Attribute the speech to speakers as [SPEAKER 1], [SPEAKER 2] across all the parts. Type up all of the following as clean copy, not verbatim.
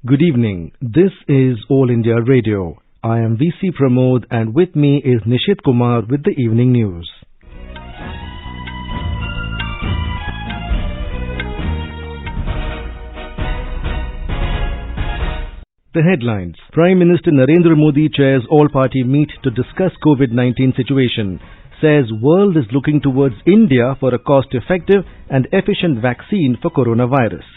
[SPEAKER 1] Good evening. This is All India Radio. I am VC Pramod and with me is Nishit Kumar with the evening news. The headlines. Prime Minister Narendra Modi chairs all-party meet to discuss COVID-19 situation. Says world is looking towards India for a cost-effective and efficient vaccine for coronavirus.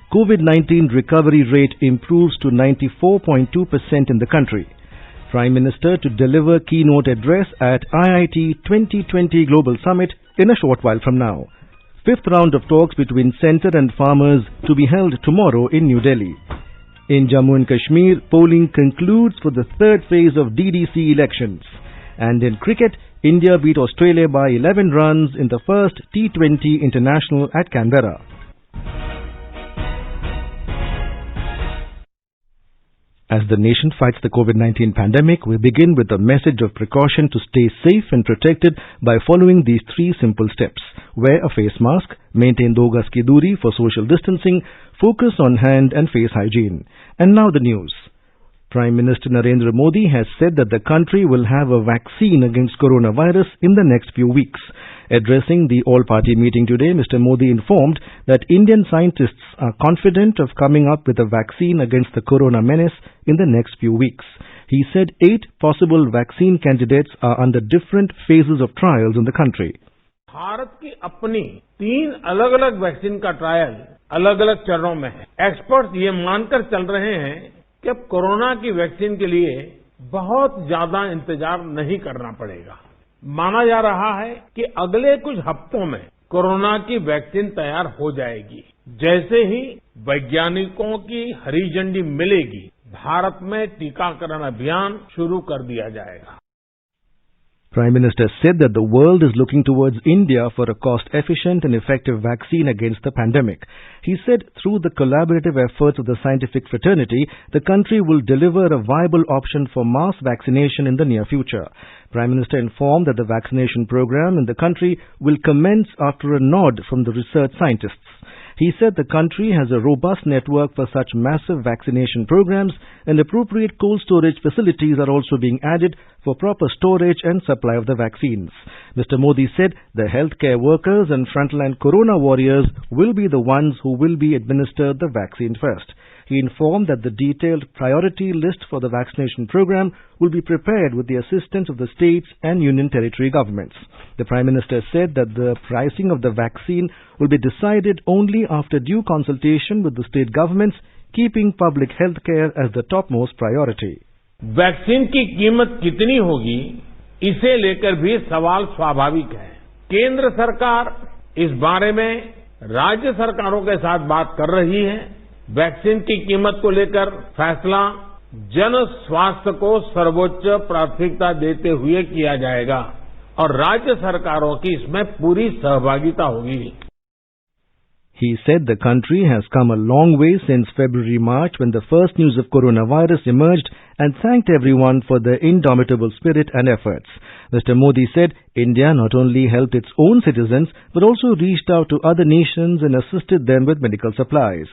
[SPEAKER 1] COVID-19 recovery rate improves to 94.2% in the country. Prime Minister to deliver keynote address at IIT 2020 Global Summit in a short while from now. Fifth round of talks between centre and farmers to be held tomorrow in New Delhi. In Jammu and Kashmir, polling concludes for the third phase of DDC elections. And in cricket, India beat Australia by 11 runs in the first T20 International at Canberra. As the nation fights the COVID-19 pandemic, we begin with a message of precaution to stay safe and protected by following these three simple steps. Wear a face mask, maintain 2 gaz ki duri for social distancing, focus on hand and face hygiene. And now the news. Prime Minister Narendra Modi has said that the country will have a vaccine against coronavirus in the next few weeks. Addressing the all-party meeting today, Mr. Modi informed that Indian scientists are confident of coming up with a vaccine against the corona menace in the next few weeks. He said 8 possible vaccine candidates are under different phases of trials in the country.
[SPEAKER 2] Bharat की अपनी 3 अलग-अलग vaccine का trial अलग-अलग चरणों में है। Experts ये मानकर चल रहे हैं कि अब कोरोना की वैक्सीन के लिए बहुत ज्यादा इंतजार नहीं करना पड़ेगा। माना जा रहा है कि अगले कुछ हफ्तों में कोरोना की वैक्सीन तैयार हो जाएगी। जैसे ही वैज्ञानिकों की हरी झंडी मिलेगी, भारत में टीकाकरण अभियान शुरू कर दिया जाएगा।
[SPEAKER 1] Prime Minister said that the world is looking towards India for a cost-efficient and effective vaccine against the pandemic. He said through the collaborative efforts of the scientific fraternity, the country will deliver a viable option for mass vaccination in the near future. Prime Minister informed that the vaccination program in the country will commence after a nod from the research scientists. He said the country has a robust network for such massive vaccination programs and appropriate cold storage facilities are also being added for proper storage and supply of the vaccines. Mr. Modi said the healthcare workers and frontline corona warriors will be the ones who will be administered the vaccine first. He informed that the detailed priority list for the vaccination program will be prepared with the assistance of the states and union territory governments. The Prime Minister said that the pricing of the vaccine will be decided only after due consultation with the state governments, keeping public health care as the topmost priority.
[SPEAKER 2] Vaccine की कीमत कितनी होगी, इसे लेकर भी सवाल स्वाभाविक है। केंद्र सरकार इस बारे में राज्य सरकारों के साथ बात कर रही है। वैक्सीन की कीमत को लेकर फैसला जन स्वास्थ्य को सर्वोच्च प्राथमिकता देते हुए किया जाएगा और राज्य सरकारों की इसमें पूरी सहभागिता होगी।
[SPEAKER 1] He said the country has come a long way since February-March when the first news of coronavirus emerged and thanked everyone for their indomitable spirit and efforts. Mr. Modi said India not only helped its own citizens but also reached out to other nations and assisted them with medical supplies.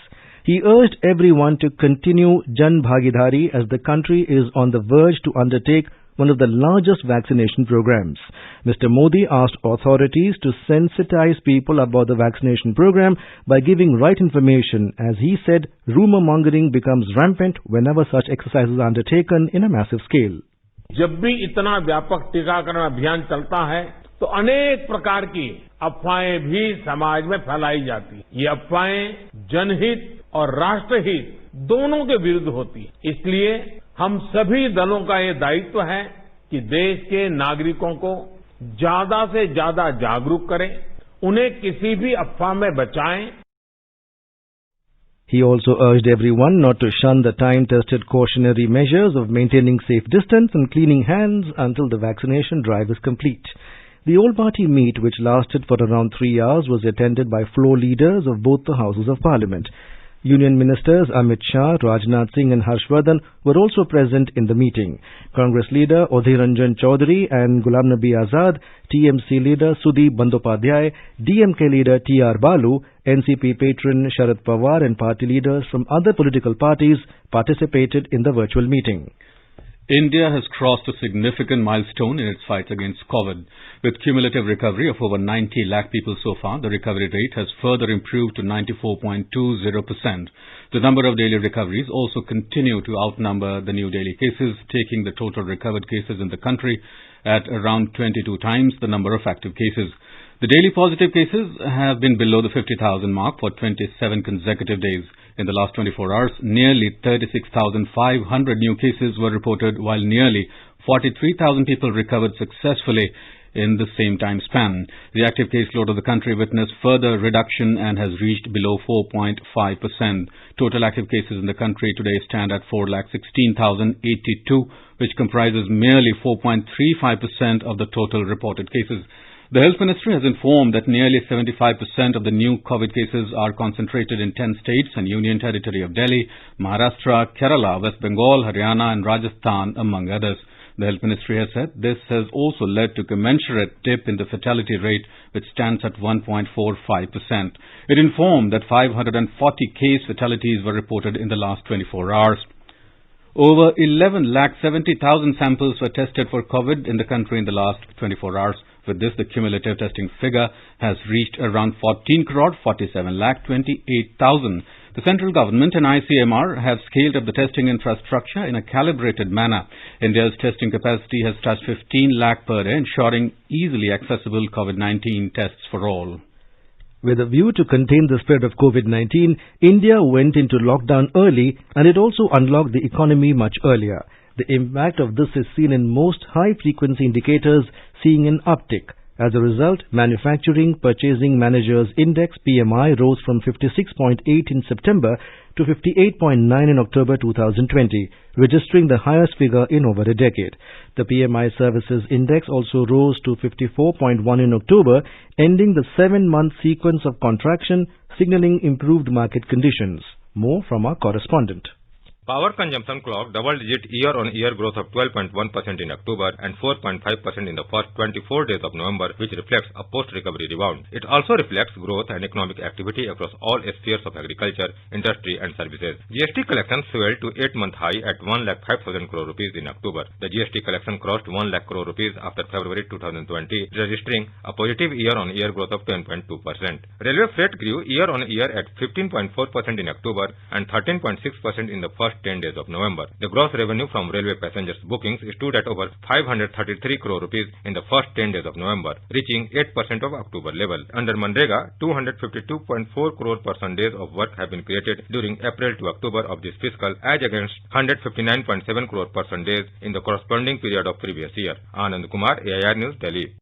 [SPEAKER 1] He urged everyone to continue Jan Bhagidari as the country is on the verge to undertake one of the largest vaccination programs. Mr. Modi asked authorities to sensitize people about the vaccination program by giving right information. As he said, rumor mongering becomes rampant whenever such exercises are undertaken in a massive scale.
[SPEAKER 2] जब भी इतना व्यापक टीकाकरण अभियान चलता है तो अनेक प्रकार की अफवाहें भी समाज में फैलाई जाती हैं। ये अफवाहें जनहित और राष्ट्रहित दोनों के विरुद्ध होती है। इसलिए हम सभी दलों का ये दायित्व है कि देश के नागरिकों को ज्यादा से ज्यादा जागरूक करें, उन्हें किसी भी अफवाह में बचाएं।
[SPEAKER 1] He also urged everyone not to shun the time-tested cautionary measures of maintaining safe distance and cleaning hands until the vaccination drive is complete. The all-party meet, which lasted for around 3 hours, was attended by floor leaders of both the Houses of Parliament. Union Ministers Amit Shah, Rajnath Singh and Harshvardhan were also present in the meeting. Congress leader Adhir Ranjan Chaudhary and Ghulam Nabi Azad, TMC leader Sudeep Bandyopadhyay, DMK leader T.R. Balu, NCP patron Sharad Pawar and party leaders from other political parties participated in the virtual meeting.
[SPEAKER 3] India has crossed a significant milestone in its fight against COVID. With cumulative recovery of over 90 lakh people so far, the recovery rate has further improved to 94.20%. The number of daily recoveries also continue to outnumber the new daily cases, taking the total recovered cases in the country at around 22 times the number of active cases. The daily positive cases have been below the 50,000 mark for 27 consecutive days. In the last 24 hours, nearly 36,500 new cases were reported, while nearly 43,000 people recovered successfully in the same time span. The active caseload of the country witnessed further reduction and has reached below 4.5%. Total active cases in the country today stand at 4,16,082, which comprises merely 4.35% of the total reported cases. The Health Ministry has informed that nearly 75% of the new COVID cases are concentrated in 10 states and Union Territory of Delhi, Maharashtra, Kerala, West Bengal, Haryana and Rajasthan, among others. The Health Ministry has said this has also led to commensurate dip in the fatality rate, which stands at 1.45%. It informed that 540 case fatalities were reported in the last 24 hours. Over 11,70,000 samples were tested for COVID in the country in the last 24 hours. With this, the cumulative testing figure has reached around 14,47,28,000. The central government and ICMR have scaled up the testing infrastructure in a calibrated manner. India's testing capacity has touched 15 lakh per day, ensuring easily accessible COVID-19 tests for all.
[SPEAKER 1] With a view to contain the spread of COVID-19, India went into lockdown early and it also unlocked the economy much earlier. The impact of this is seen in most high-frequency indicators, seeing an uptick. As a result, Manufacturing Purchasing Managers Index PMI rose from 56.8 in September to 58.9 in October 2020, registering the highest figure in over a decade. The PMI Services Index also rose to 54.1 in October, ending the 7-month sequence of contraction, signaling improved market conditions. More from our correspondent.
[SPEAKER 4] Power consumption clocked double-digit year-on-year growth of 12.1% in October and 4.5% in the first 24 days of November, which reflects a post-recovery rebound. It also reflects growth and economic activity across all spheres of agriculture, industry and services. GST collections swelled to 8-month high at 1,05,000 crore rupees in October. The GST collection crossed 1 lakh crore rupees after February 2020, registering a positive year-on-year growth of 10.2%. Railway freight grew year-on-year at 15.4% in October and 13.6% in the first 10 days of November. The gross revenue from railway passengers bookings stood at over 533 crore rupees in the first 10 days of November, reaching 8% of October level. Under Manrega, 252.4 crore person days of work have been created during April to October of this fiscal, as against 159.7 crore person days in the corresponding period of previous year. Anand Kumar, AIR News, Delhi.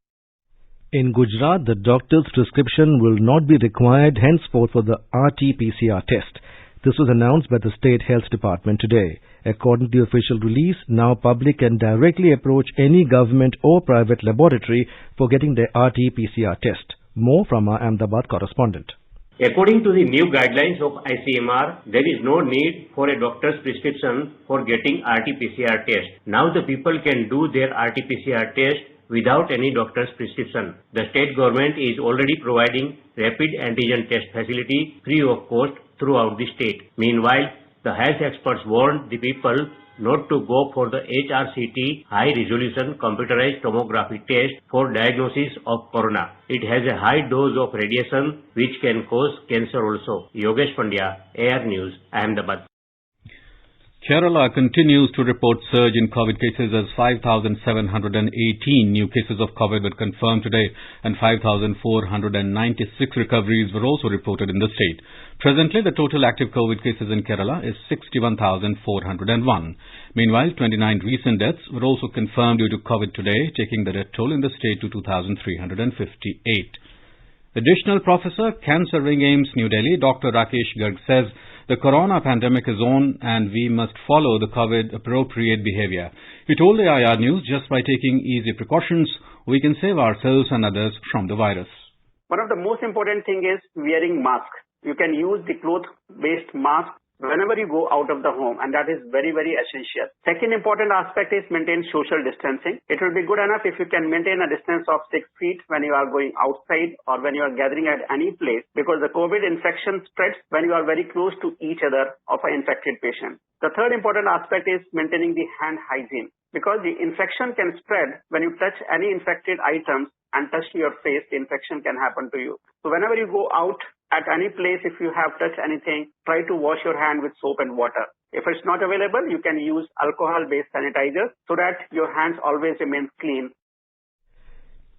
[SPEAKER 1] In Gujarat, the doctor's prescription will not be required henceforth for the RT-PCR test. This was announced by the State Health Department today. According to the official release, now public can directly approach any government or private laboratory for getting their RT-PCR test. More from our Ahmedabad correspondent.
[SPEAKER 5] According to the new guidelines of ICMR, there is no need for a doctor's prescription for getting RT-PCR test. Now the people can do their RT-PCR test without any doctor's prescription. The state government is already providing rapid antigen test facility free of cost throughout the state. Meanwhile, the health experts warned the people not to go for the HRCT high-resolution computerized tomography test for diagnosis of corona. It has a high dose of radiation which can cause cancer also. Yogesh Pandya, AIR News, Ahmedabad.
[SPEAKER 3] Kerala continues to report surge in COVID cases as 5,718 new cases of COVID were confirmed today and 5,496 recoveries were also reported in the state. Presently, the total active COVID cases in Kerala is 61,401. Meanwhile, 29 recent deaths were also confirmed due to COVID today, taking the death toll in the state to 2,358. Additional Professor, Cancer Ring AIIMS, New Delhi, Dr. Rakesh Garg says the corona pandemic is on and we must follow the COVID-appropriate behavior. He told AIR News just by taking easy precautions, we can save ourselves and others from the virus.
[SPEAKER 6] One of the most important thing is wearing mask. you can use the cloth-based mask whenever you go out of the home, and that is very, very essential. Second important aspect is maintain social distancing. It will be good enough if you can maintain a distance of 6 feet when you are going outside or when you are gathering at any place, because the COVID infection spreads when you are very close to each other of an infected patient. The third important aspect is maintaining the hand hygiene, because the infection can spread when you touch any infected items and touch your face. The infection can happen to you. So whenever you go out at any place, if you have touched anything, try to wash your hand with soap and water. If it's not available, you can use alcohol-based sanitizer so that your hands always remain clean.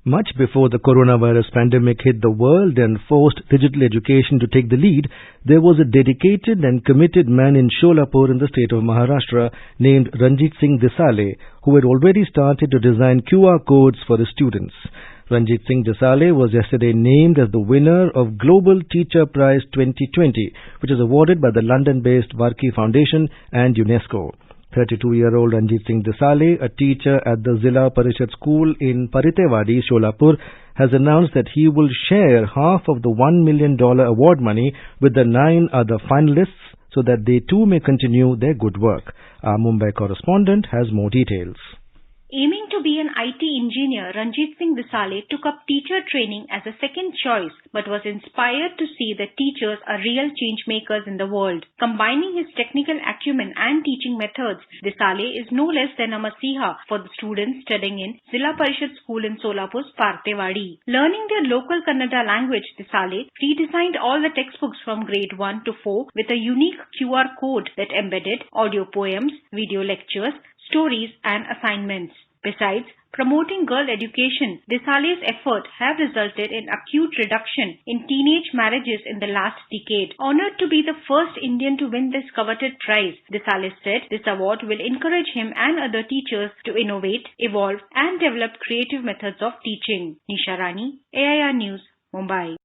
[SPEAKER 1] Much before the coronavirus pandemic hit the world and forced digital education to take the lead, there was a dedicated and committed man in Sholapur in the state of Maharashtra named Ranjit Singh Desale, who had already started to design QR codes for the students. Ranjit Singh Desale was yesterday named as the winner of Global Teacher Prize 2020, which is awarded by the London-based Varkey Foundation and UNESCO. 32-year-old Ranjit Singh Desale, a teacher at the Zilla Parishad School in Paritewadi, Sholapur, has announced that he will share half of the $1 million award money with the 9 other finalists so that they too may continue their good work. Our Mumbai correspondent has more details.
[SPEAKER 7] Aiming to be an IT engineer, Ranjit Singh Desale took up teacher training as a second choice, but was inspired to see that teachers are real change makers in the world. Combining his technical acumen and teaching methods, Desale is no less than a masiha for the students studying in Zilla Parishad School in Solapur's Partewadi. Learning their local Kannada language, Desale redesigned all the textbooks from grade 1 to 4 with a unique QR code that embedded audio poems, video lectures, stories and assignments. Besides promoting girl education, Desale's efforts have resulted in acute reduction in teenage marriages in the last decade. Honored to be the first Indian to win this coveted prize, Desale said this award will encourage him and other teachers to innovate, evolve and develop creative methods of teaching. Nisha Rani, AIR News, Mumbai.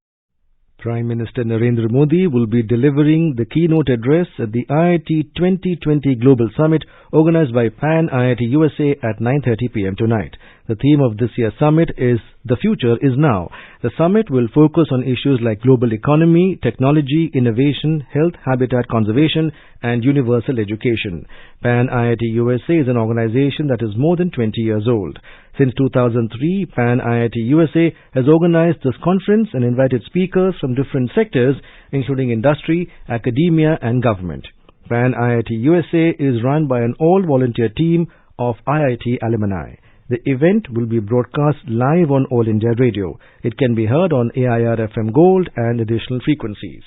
[SPEAKER 1] Prime Minister Narendra Modi will be delivering the keynote address at the IIT 2020 Global Summit organized by Pan IIT USA at 9:30 p.m. tonight. The theme of this year's summit is "The Future is Now." The summit will focus on issues like global economy, technology, innovation, health, habitat conservation, and universal education. Pan IIT USA is an organization that is more than 20 years old. Since 2003, Pan IIT USA has organized this conference and invited speakers from different sectors, including industry, academia, and government. Pan IIT USA is run by an all-volunteer team of IIT alumni. The event will be broadcast live on All India Radio. It can be heard on AIR FM Gold and additional frequencies.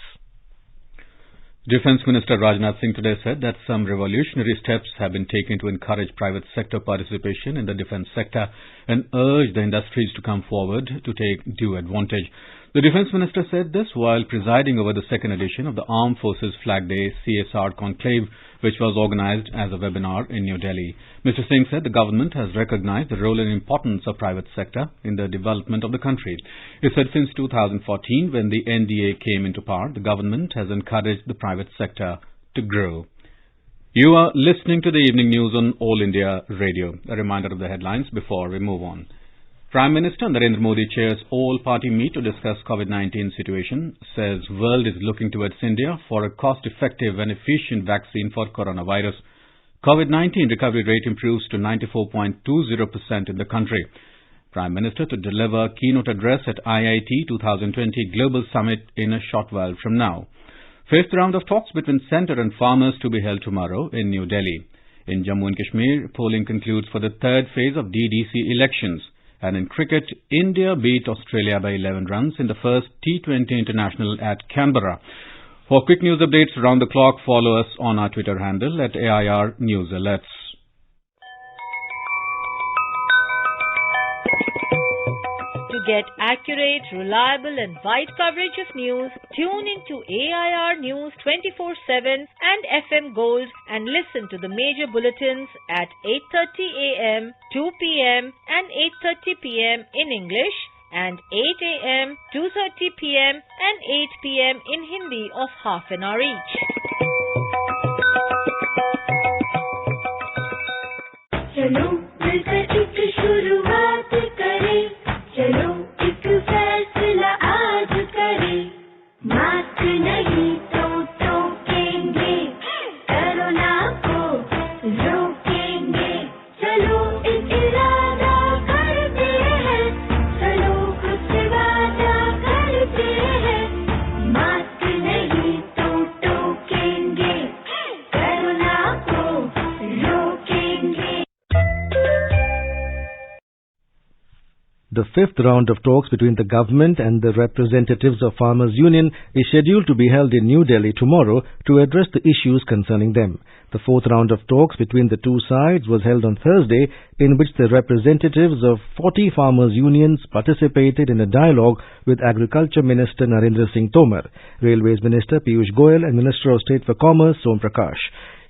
[SPEAKER 3] Defence Minister Rajnath Singh today said that some revolutionary steps have been taken to encourage private sector participation in the defence sector and urged the industries to come forward to take due advantage. The Defence Minister said this while presiding over the second edition of the Armed Forces Flag Day CSR Conclave, which was organized as a webinar in New Delhi. Mr. Singh said the government has recognized the role and importance of private sector in the development of the country. He said since 2014, when the NDA came into power, the government has encouraged the private sector to grow. You are listening to the evening news on All India Radio. A reminder of the headlines before we move on. Prime Minister Narendra Modi chairs all-party meet to discuss COVID-19 situation, says world is looking towards India for a cost-effective and efficient vaccine for coronavirus. COVID-19 recovery rate improves to 94.20% in the country. Prime Minister to deliver keynote address at IIT 2020 Global Summit in a short while from now. Fifth round of talks between centre and farmers to be held tomorrow in New Delhi. In Jammu and Kashmir, polling concludes for the third phase of DDC elections. And in cricket, India beat Australia by 11 runs in the first T20 International at Canberra. For quick news updates around the clock, follow us on our Twitter handle at AIR News Alerts.
[SPEAKER 8] To get accurate, reliable and wide coverage of news, tune into AIR News 24/7 and FM Gold and listen to the major bulletins at 8:30 a.m., 2 p.m. and 8:30 p.m. in English and 8 a.m., 2:30 p.m. and 8 p.m. in Hindi of half an hour each.
[SPEAKER 9] चलो मिलकर एक शुरुआत करें, चलो एक फैसला आज करें, मास्क नहीं
[SPEAKER 1] the fifth round of talks between the government and the representatives of Farmers Union is scheduled to be held in New Delhi tomorrow to address the issues concerning them. The fourth round of talks between the two sides was held on Thursday, in which the representatives of 40 farmers' unions participated in a dialogue with Agriculture Minister Narendra Singh Tomar, Railways Minister Piyush Goyal and Minister of State for Commerce Som Prakash.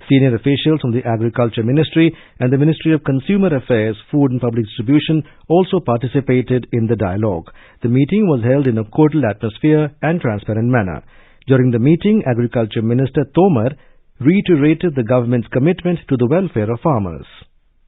[SPEAKER 1] Senior officials from the Agriculture Ministry and the Ministry of Consumer Affairs, Food and Public Distribution also participated in the dialogue. The meeting was held in a cordial atmosphere and transparent manner. During the meeting, Agriculture Minister Tomar reiterated the government's commitment to the welfare of farmers.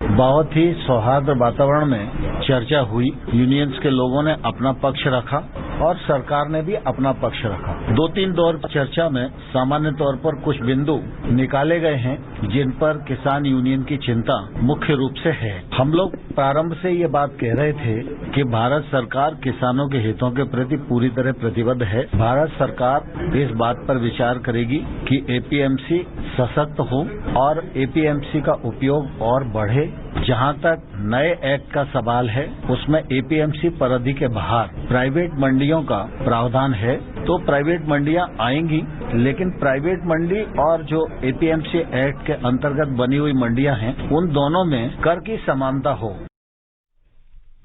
[SPEAKER 10] बहुत ही सौहार्द वातावरण में चर्चा हुई। Unions के लोगों ने अपना पक्ष रखा और सरकार ने भी अपना पक्ष रखा। दो तीन दौर चर्चा में सामान्य तौर पर कुछ बिंदु निकाले गए हैं जिन पर किसान यूनियन की चिंता मुख्य रूप से है। हम लोग प्रारंभ से ये बात कह रहे थे कि भारत सरकार किसानों के हितों के प्रति पूरी तरह प्रतिबद्ध है। भारत सरकार इस बात पर विचार करेगी कि एपीएमसी सशक्त हो और एपीएमसी का उपयोग और बढ़े। जहां तक नए एक्ट का सवाल है, उसमें एपीएमसी परिधि के बाहर प्राइवेट मंडियों का प्रावधान है, तो प्राइवेट मंडियां आएंगी, लेकिन प्राइवेट मंडी और जो एपीएमसी एक्ट के अंतर्गत बनी हुई मंडियां हैं, उन दोनों में कर की समानता हो।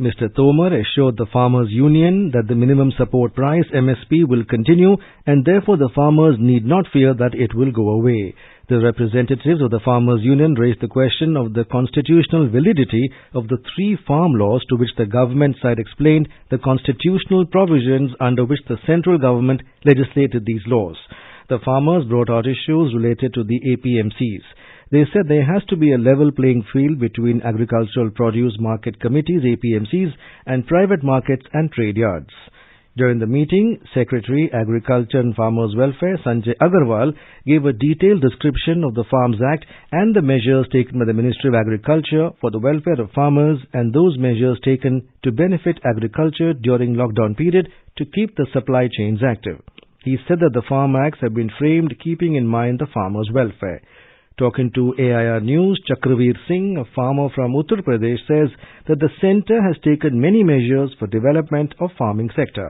[SPEAKER 1] Mr. Tomar assured the Farmers Union that the minimum support price MSP will continue and therefore the farmers need not fear that it will go away. The representatives of the Farmers Union raised the question of the constitutional validity of the 3 farm laws to which the government side explained the constitutional provisions under which the central government legislated these laws. The farmers brought out issues related to the APMCs. They said there has to be a level playing field between agricultural produce market committees, APMCs, and private markets and trade yards. During the meeting, Secretary, Agriculture and Farmers Welfare, Sanjay Agarwal, gave a detailed description of the Farms Act and the measures taken by the Ministry of Agriculture for the welfare of farmers and those measures taken to benefit agriculture during lockdown period to keep the supply chains active. He said that the Farm Acts have been framed keeping in mind the farmers' welfare. Talking to AIR News, Chakraveer Singh, a farmer from Uttar Pradesh, says that the centre has taken many measures for development of farming sector.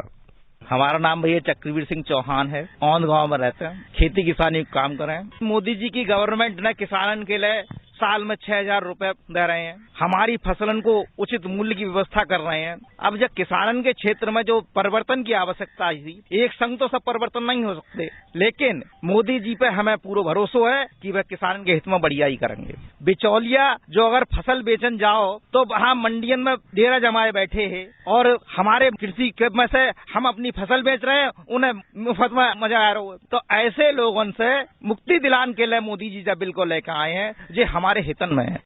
[SPEAKER 11] हमारा नाम भैया चक्रवीर सिंह चौहान है। औंध गांव में रहते हैं, खेती किसानी का काम कर रहे हैं। मोदी जी की गवर्नमेंट ने किसानन के लिए साल में 6,000 रुपए दे रहे हैं। हमारी फसलन को उचित मूल्य की व्यवस्था कर रहे हैं। अब जब किसानन के क्षेत्र में जो परिवर्तन की आवश्यकता थी, एक संग तो सब परिवर्तन नहीं हो सकते, लेकिन मोदी जी पे हमें पूरा भरोसा है कि वह किसान के हित में बढ़िया ही करेंगे। बिचौलिया जो अगर फसल बेचन जाओ तो वहाँ मंडियन में डेरा जमाए बैठे हैं और हमारे कृषि में से हम अपनी फसल बेच रहे हैं, उन्हें मुफ्त में मजा आ रहा है। तो ऐसे लोगों से मुक्ति दिलाने के लिए मोदी जी जब बिल को लेकर आए हैं, जो हमारे हितन में है।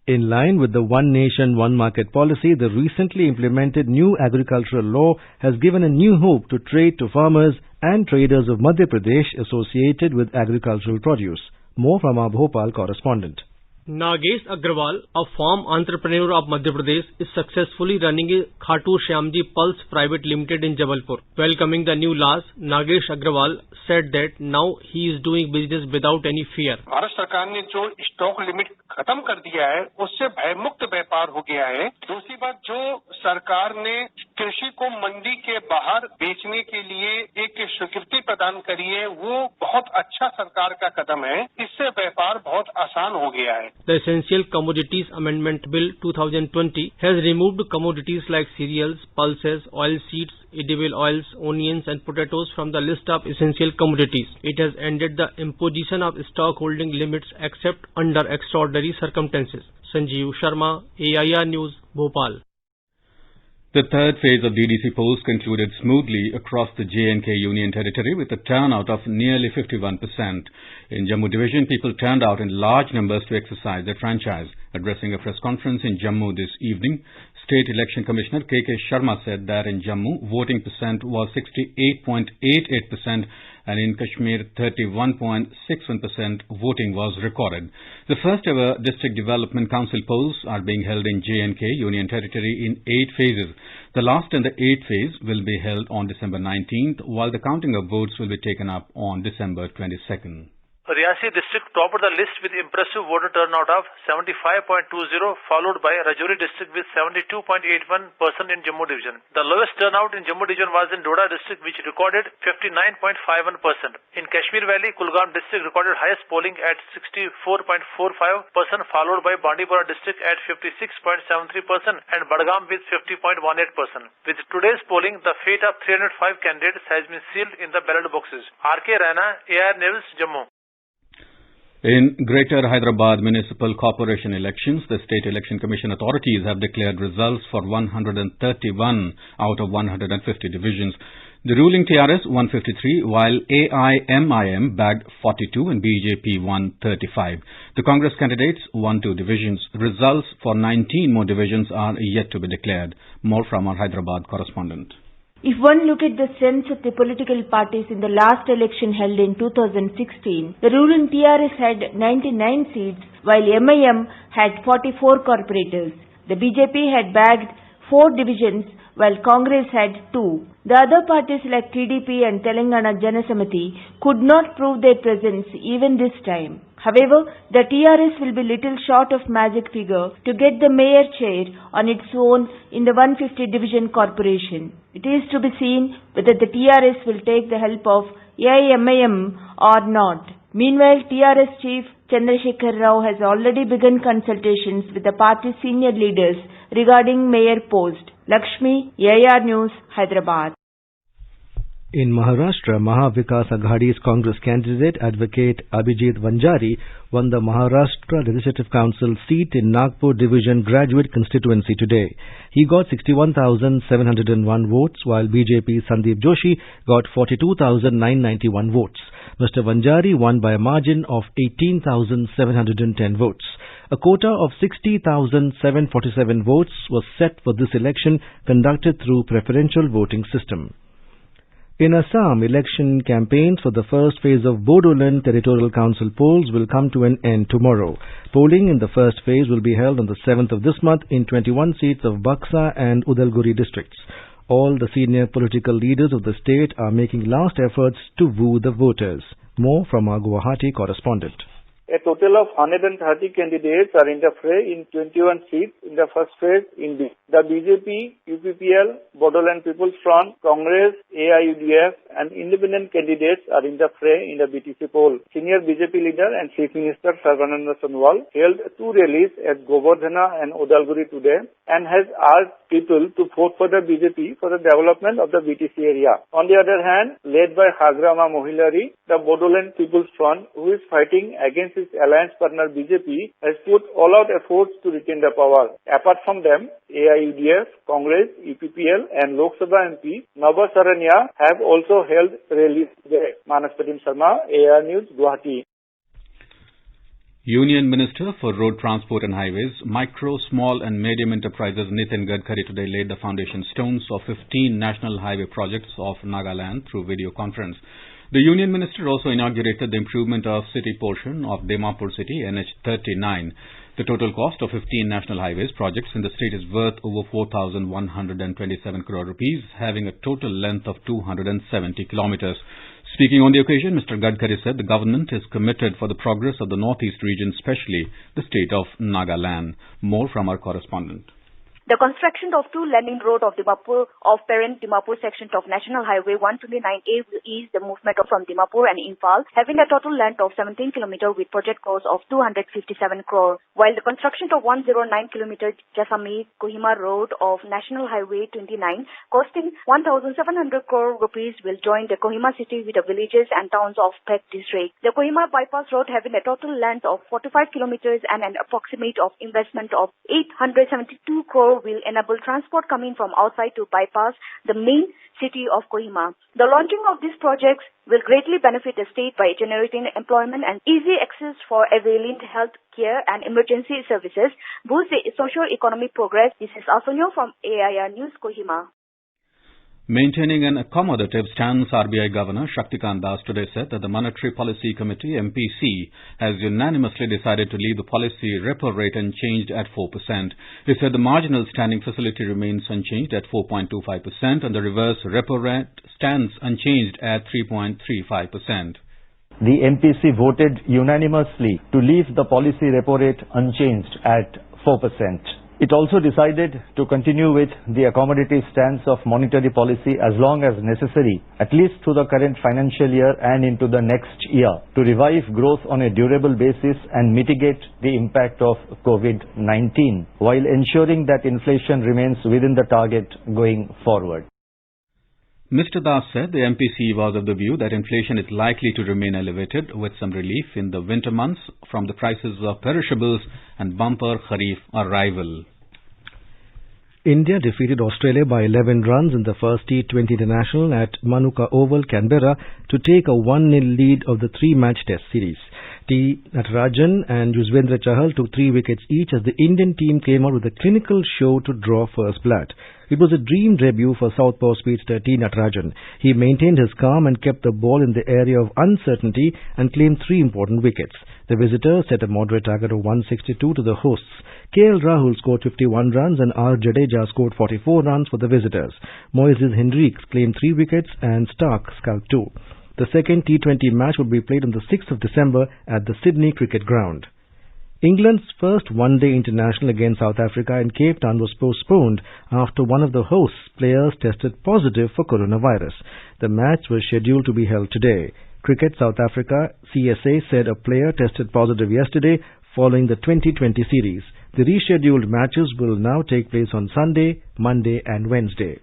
[SPEAKER 1] In line with the One Nation, One Market policy, the recently implemented new agricultural law has given a new hope to trade to farmers and traders of Madhya Pradesh associated with agricultural produce. More from our Bhopal correspondent.
[SPEAKER 12] Nagesh Agrawal, a farm entrepreneur of Madhya Pradesh, is successfully running a Khatu Shyamji Pulse Private Limited in Jabalpur. Welcoming the new laws, Nagesh Agrawal said that now he is doing business without any fear.
[SPEAKER 13] Bharat सरकार ने जो stock limit खत्म कर दिया है, उससे भयमुक्त व्यापार हो गया है। दूसरी बात, जो सरकार ने कृषि को मंडी के बाहर बेचने के लिए एक स्वीकृति प्रदान करी है, वो बहुत अच्छा सरकार का कदम है। इससे व्यापार बहुत आसान हो गया है।
[SPEAKER 12] The Essential Commodities Amendment Bill 2020 has removed commodities like cereals, pulses, oilseeds, edible oils, onions and potatoes from the list of essential commodities. It has ended the imposition of stock holding limits except under extraordinary circumstances. Sanjeev Sharma, AIR News, Bhopal.
[SPEAKER 3] The third phase of DDC polls concluded smoothly across the J&K Union territory with a turnout of nearly 51%. In Jammu division, people turned out in large numbers to exercise their franchise. Addressing a press conference in Jammu this evening, State Election Commissioner K.K. Sharma said that in Jammu, voting percent was 68.88% and in Kashmir, 31.61% voting was recorded. The first ever District Development Council polls are being held in J&K Union Territory in 8 phases. The last and the 8th phase will be held on December 19th, while the counting of votes will be taken up on December 22nd.
[SPEAKER 14] Riyasi district topped the list with impressive voter turnout of 75.20, followed by Rajouri district with 72.81% in Jammu division. The lowest turnout in Jammu division was in Doda district, which recorded 59.51%. In Kashmir Valley, Kulgam district recorded highest polling at 64.45%, followed by Bandipora district at 56.73% and Badgam with 50.18%. With today's polling, the fate of 305 candidates has been sealed in the ballot boxes. R.K. Rana, AR News, Jammu.
[SPEAKER 3] In Greater Hyderabad Municipal Corporation elections, the State Election Commission authorities have declared results for 131 out of 150 divisions. The ruling TRS 153, while AIMIM bagged 42 and BJP won 35. The Congress candidates won 2 divisions. Results for 19 more divisions are yet to be declared. More from our Hyderabad correspondent.
[SPEAKER 15] If one look at the strengths of the political parties in the last election held in 2016, the ruling TRS had 99 seats, while MIM had 44 corporators. The BJP had bagged 4 divisions, while Congress had 2. The other parties like TDP and Telangana Jana Samiti could not prove their presence even this time. However, the TRS will be little short of magic figure to get the mayor chair on its own in the 150 division corporation. It is to be seen whether the TRS will take the help of AIMIM or not. Meanwhile, TRS chief Chandrasekhar Rao has already begun consultations with the party's senior leaders regarding mayor post. Lakshmi, AR News, Hyderabad.
[SPEAKER 1] In Maharashtra, Maha Vikas Aghadi's Congress candidate, Advocate Abhijit Vanjari, won the Maharashtra Legislative Council seat in Nagpur Division Graduate Constituency today. He got 61,701 votes, while BJP Sandeep Joshi got 42,991 votes. Mr. Vanjari won by a margin of 18,710 votes. A quota of 60,747 votes was set for this election, conducted through preferential voting system. In Assam, election campaigns for the first phase of Bodoland Territorial Council polls will come to an end tomorrow. Polling in the first phase will be held on the 7th of this month in 21 seats of Buxa and Udalguri districts. All the senior political leaders of the state are making last efforts to woo the voters. More from our Guwahati correspondent.
[SPEAKER 16] A total of 130 candidates are in the fray in 21 seats in the first phase in B. The BJP, UPPL, Bodoland People's Front, Congress, AIUDF and independent candidates are in the fray in the BTC poll. Senior BJP leader and Chief Minister Sarvananda Sonowal held 2 rallies at Govardhana and Udalguri today and has asked people to vote for the BJP for the development of the BTC area. On the other hand, led by Hagrama Mohilari, the Bodoland People's Front, who is fighting against its alliance partner BJP, has put all-out efforts to retain the power. Apart from them, AIUDF, Congress, UPPL and Lok Sabha MP Nava Saranya have also held rallies today. Manas Pratim Sharma, AR News, Guwahati.
[SPEAKER 3] Union Minister for Road Transport and Highways, Micro, Small and Medium Enterprises Nitin Gadkari today laid the foundation stones of 15 national highway projects of Nagaland through video conference. The Union Minister also inaugurated the improvement of city portion of Dimapur City, NH39. The total cost of 15 national highways projects in the state is worth over 4,127 crore rupees, having a total length of 270 kilometers. Speaking on the occasion, Mr. Gadkari said the government is committed for the progress of the northeast region, especially the state of Nagaland. More from our correspondent.
[SPEAKER 17] The construction of 2-laning road of Dimapur of parent Dimapur section of National Highway 129A will ease the movement from Dimapur and Imphal, having a total length of 17 km with project cost of 257 crore. While the construction of 109 km Jasami-Kohima road of National Highway 29 costing 1,700 crore rupees will join the Kohima city with the villages and towns of Pek district. The Kohima bypass road having a total length of 45 km and an approximate of investment of 872 crore will enable transport coming from outside to bypass the main city of Kohima. The launching of these projects will greatly benefit the state by generating employment and easy access for availing health care and emergency services, boost the socio-economic progress. This is Asunyo from AIR News, Kohima.
[SPEAKER 3] Maintaining an accommodative stance, RBI Governor Shaktikant Das today said that the Monetary Policy Committee, MPC, has unanimously decided to leave the policy repo rate unchanged at 4%. He said the marginal standing facility remains unchanged at 4.25% and the reverse repo rate stands unchanged at 3.35%.
[SPEAKER 18] The MPC voted unanimously to leave the policy repo rate unchanged at 4%. It also decided to continue with the accommodative stance of monetary policy as long as necessary, at least through the current financial year and into the next year, to revive growth on a durable basis and mitigate the impact of COVID-19, while ensuring that inflation remains within the target going forward.
[SPEAKER 3] Mr. Das said the MPC was of the view that inflation is likely to remain elevated with some relief in the winter months from the prices of perishables and bumper Kharif arrival.
[SPEAKER 1] India defeated Australia by 11 runs in the first T20 International at Manuka Oval, Canberra, to take a 1-0 lead of the 3-match Test series. T. Natarajan and Yuzvendra Chahal took 3 wickets each as the Indian team came out with a clinical show to draw first blood. It was a dream debut for Southpaw speedster T. Natarajan. He maintained his calm and kept the ball in the area of uncertainty and claimed 3 important wickets. The visitors set a moderate target of 162 to the hosts. KL Rahul scored 51 runs and R. Jadeja scored 44 runs for the visitors. Moises Henriques claimed 3 wickets and Stark scalped 2. The second T20 match will be played on the 6th of December at the Sydney Cricket Ground. England's first one-day international against South Africa in Cape Town was postponed after one of the hosts' players tested positive for coronavirus. The match was scheduled to be held today. Cricket South Africa CSA said a player tested positive yesterday following the 2020 series. The rescheduled matches will now take place on Sunday, Monday and Wednesday.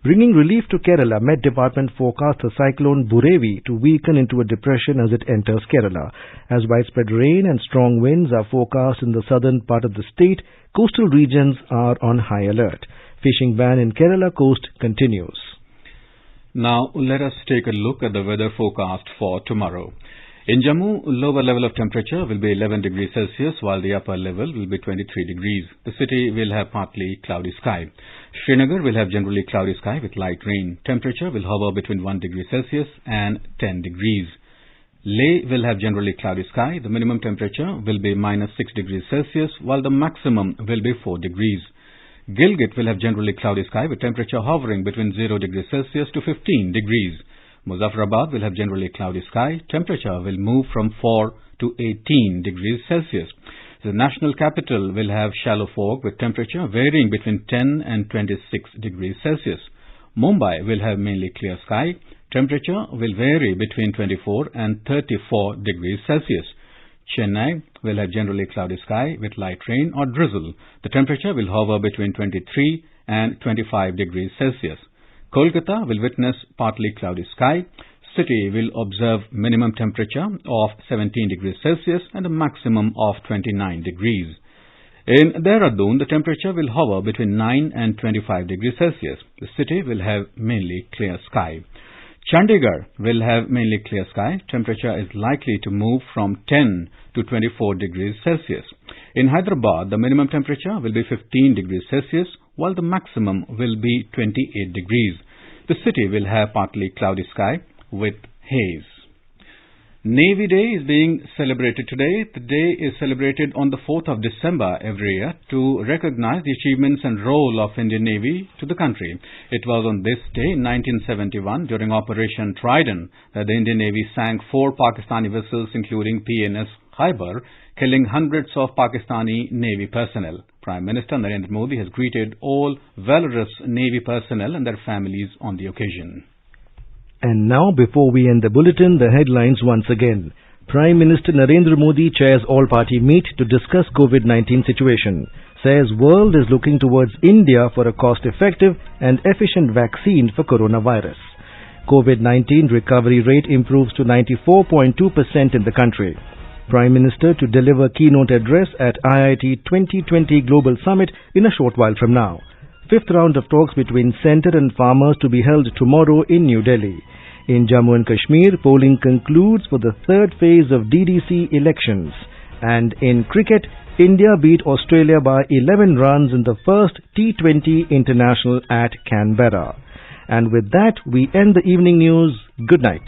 [SPEAKER 1] Bringing relief to Kerala, Met Department forecasts the cyclone Burevi to weaken into a depression as it enters Kerala. As widespread rain and strong winds are forecast in the southern part of the state, coastal regions are on high alert. Fishing ban in Kerala coast continues.
[SPEAKER 3] Now let us take a look at the weather forecast for tomorrow. In Jammu, lower level of temperature will be 11 degrees Celsius, while the upper level will be 23 degrees. The city will have partly cloudy sky. Srinagar will have generally cloudy sky with light rain. Temperature will hover between 1 degree Celsius and 10 degrees. Leh will have generally cloudy sky. The minimum temperature will be minus 6 degrees Celsius, while the maximum will be 4 degrees. Gilgit will have generally cloudy sky with temperature hovering between 0 degrees Celsius to 15 degrees. Muzaffarabad will have generally cloudy sky. Temperature will move from 4 to 18 degrees Celsius. The national capital will have shallow fog with temperature varying between 10 and 26 degrees Celsius. Mumbai will have mainly clear sky. Temperature will vary between 24 and 34 degrees Celsius. Chennai will have generally cloudy sky with light rain or drizzle. The temperature will hover between 23 and 25 degrees Celsius. Kolkata will witness partly cloudy sky. City will observe minimum temperature of 17 degrees Celsius and a maximum of 29 degrees. In Dehradun, the temperature will hover between 9 and 25 degrees Celsius. The city will have mainly clear sky. Chandigarh will have mainly clear sky. Temperature is likely to move from 10 to 24 degrees Celsius. In Hyderabad, the minimum temperature will be 15 degrees Celsius, while the maximum will be 28 degrees. The city will have partly cloudy sky with haze. Navy Day is being celebrated today. The day is celebrated on the 4th of December every year to recognize the achievements and role of Indian Navy to the country. It was on this day in 1971 during Operation Trident that the Indian Navy sank 4 Pakistani vessels including PNS Khyber, killing hundreds of Pakistani Navy personnel. Prime Minister Narendra Modi has greeted all valorous Navy personnel and their families on the occasion.
[SPEAKER 1] And now, before we end the bulletin, the headlines once again. Prime Minister Narendra Modi chairs all-party meet to discuss COVID-19 situation. Says world is looking towards India for a cost-effective and efficient vaccine for coronavirus. COVID-19 recovery rate improves to 94.2% in the country. Prime Minister to deliver keynote address at IIT 2020 Global Summit in a short while from now. 5th round of talks between centre and farmers to be held tomorrow in New Delhi. In Jammu and Kashmir, polling concludes for the 3rd phase of DDC elections. And in cricket, India beat Australia by 11 runs in the first T20 International at Canberra. And with that, we end the evening news. Good night.